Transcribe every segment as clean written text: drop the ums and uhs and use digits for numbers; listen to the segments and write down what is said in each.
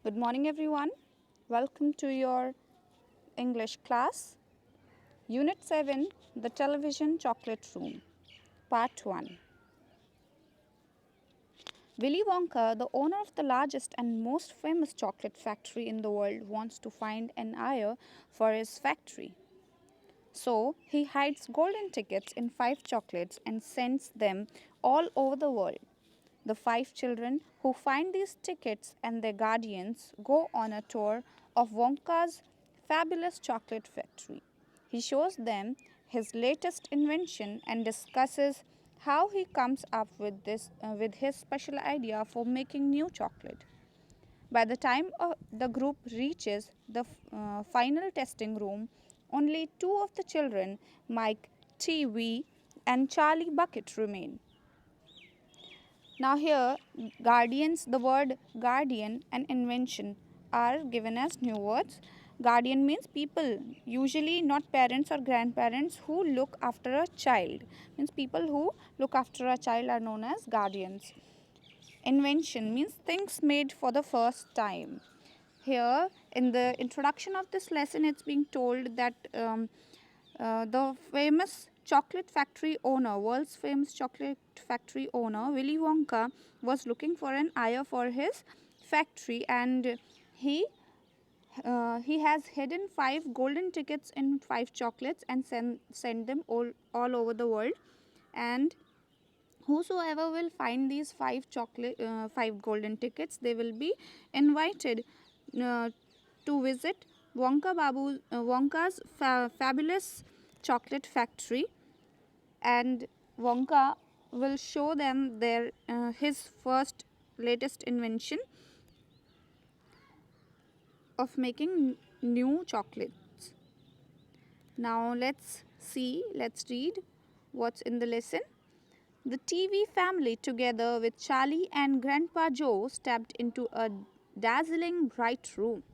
Good morning, everyone. Welcome to your English class. Unit-7, The Television Chocolate Room, Part-1. Willy Wonka, the owner of the largest and most famous chocolate factory in the world, wants to find an heir for his factory. So, he hides golden tickets in 5 chocolates and sends them all over the world. The 5 children who find these tickets and their guardians go on a tour of Wonka's fabulous chocolate factory. He shows them his latest invention and discusses how he comes up with his special idea for making new chocolate. By the time the group reaches the final testing room, only 2 of the children, Mike TV and Charlie Bucket, remain. Now here, guardians, the word guardian and invention are given as new words. Guardian means people, usually not parents or grandparents, who look after a child. Means people who look after a child are known as guardians. Invention means things made for the first time. Here, in the introduction of this lesson, it's being told that the famous chocolate factory owner, world's famous chocolate factory owner, Willy Wonka, was looking for an heir for his factory, and he has hidden 5 golden tickets in 5 chocolates and send them all over the world. And whosoever will find these 5 golden tickets, they will be invited uh, to visit Wonka's fabulous chocolate factory, and Wonka will show them his first latest invention of making new chocolates. Now let's read what's in the lesson. The TV family, together with Charlie and Grandpa Joe, stepped into a dazzling bright room.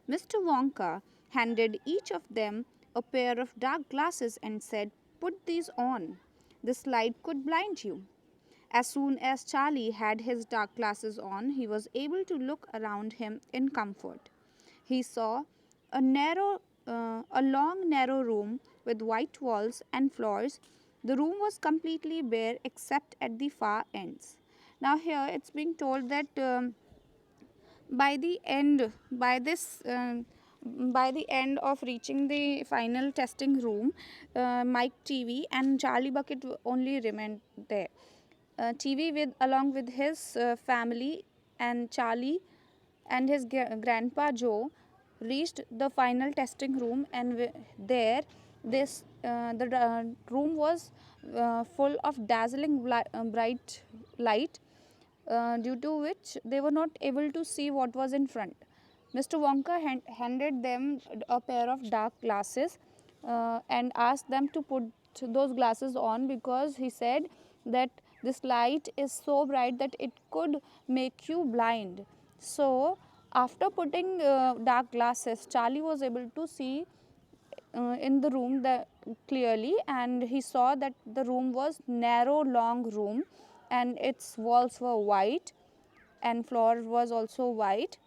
Mr. Wonka handed each of them a pair of dark glasses and said, "Put these on. This light could blind you." As soon as Charlie had his dark glasses on, he was able to look around him in comfort. He saw a long, narrow room with white walls and floors. The room was completely bare except at the far ends. Now here it's being told that by the end, by the end of reaching the final testing room, Mike TV and Charlie Bucket only remained there. TV along with his family, and Charlie and his grandpa Joe reached the final testing room, and there the room was full of dazzling bright light, due to which they were not able to see what was in front. Mr. Wonka handed them a pair of dark glasses and asked them to put those glasses on, because he said that this light is so bright that it could make you blind. So, after putting dark glasses, Charlie was able to see in the room clearly, and he saw that the room was narrow, long room, and its walls were white and floor was also white.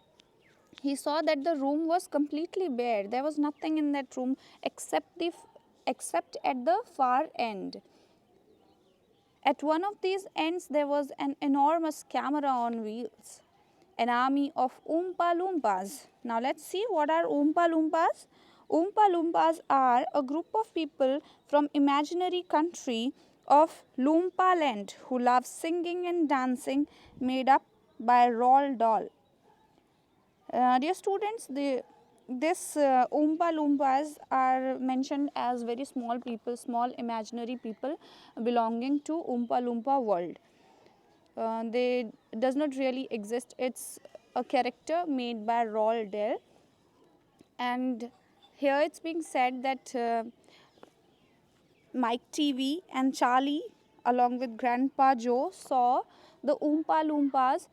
He saw that the room was completely bare. There was nothing in that room except at the far end. At one of these ends, there was an enormous camera on wheels, an army of Oompa Loompas. Now let's see, what are Oompa Loompas? Oompa Loompas are a group of people from imaginary country of Loompa Land who love singing and dancing, made up by Roald Dahl. Dear students, this Oompa Loompas are mentioned as very small people, small imaginary people belonging to Oompa Loompa world. They does not really exist. It's a character made by Roald Dahl, and here it's being said that Mike TV and Charlie, along with Grandpa Joe, saw the Oompa Loompas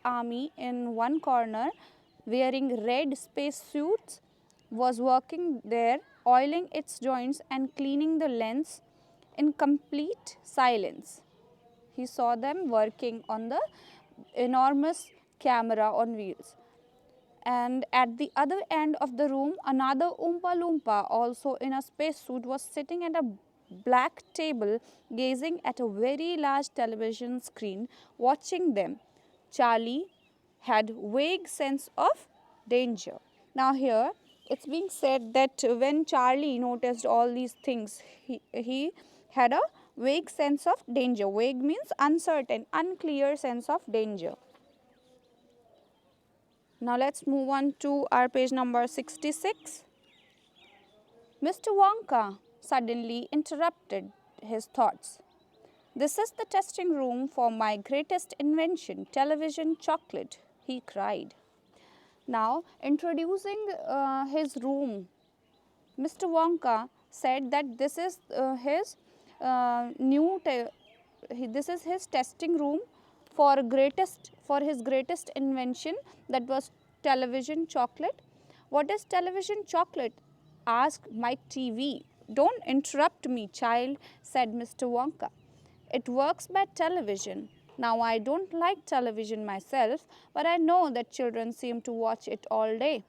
army in one corner, wearing red space suits, was working there, oiling its joints and cleaning the lens in complete silence. He saw them working on the enormous camera on wheels. And at the other end of the room, another Oompa Loompa, also in a spacesuit, was sitting at a black table, gazing at a very large television screen, watching them. Charlie had vague sense of danger. Now here it's being said that when Charlie noticed all these things, he had a vague sense of danger. Vague means uncertain, unclear sense of danger. Now let's move on to our page number 66. Mr. Wonka suddenly interrupted his thoughts. This is the testing room for my greatest invention, television chocolate, he cried. Now, introducing his room, Mr. Wonka said that this is his this is his testing room for his greatest invention, that was television chocolate. What is television chocolate? Asked Mike TV. Don't interrupt me, child, said Mr. Wonka. It works by television. Now, I don't like television myself, but I know that children seem to watch it all day.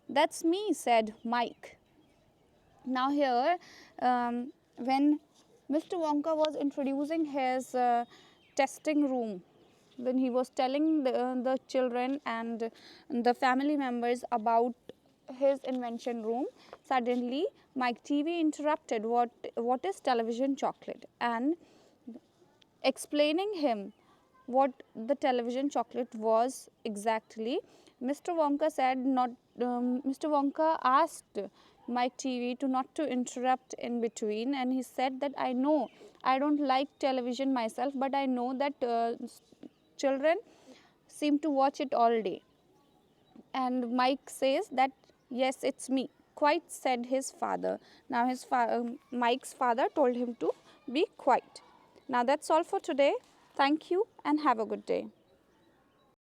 That's me, said Mike. Now, here, when Mr. Wonka was introducing his testing room, when he was telling the children and the family members about his invention room, suddenly Mike TV interrupted what is television chocolate, and explaining him what the television chocolate was exactly. Mr. Wonka said not. Mr. Wonka asked Mike TV to not to interrupt in between, and he said that I know I don't like television myself, but I know that children seem to watch it all day. And Mike says that yes, it's me. Quite, said his father. Now Mike's father told him to be quiet. Now that's all for today. Thank you and have a good day.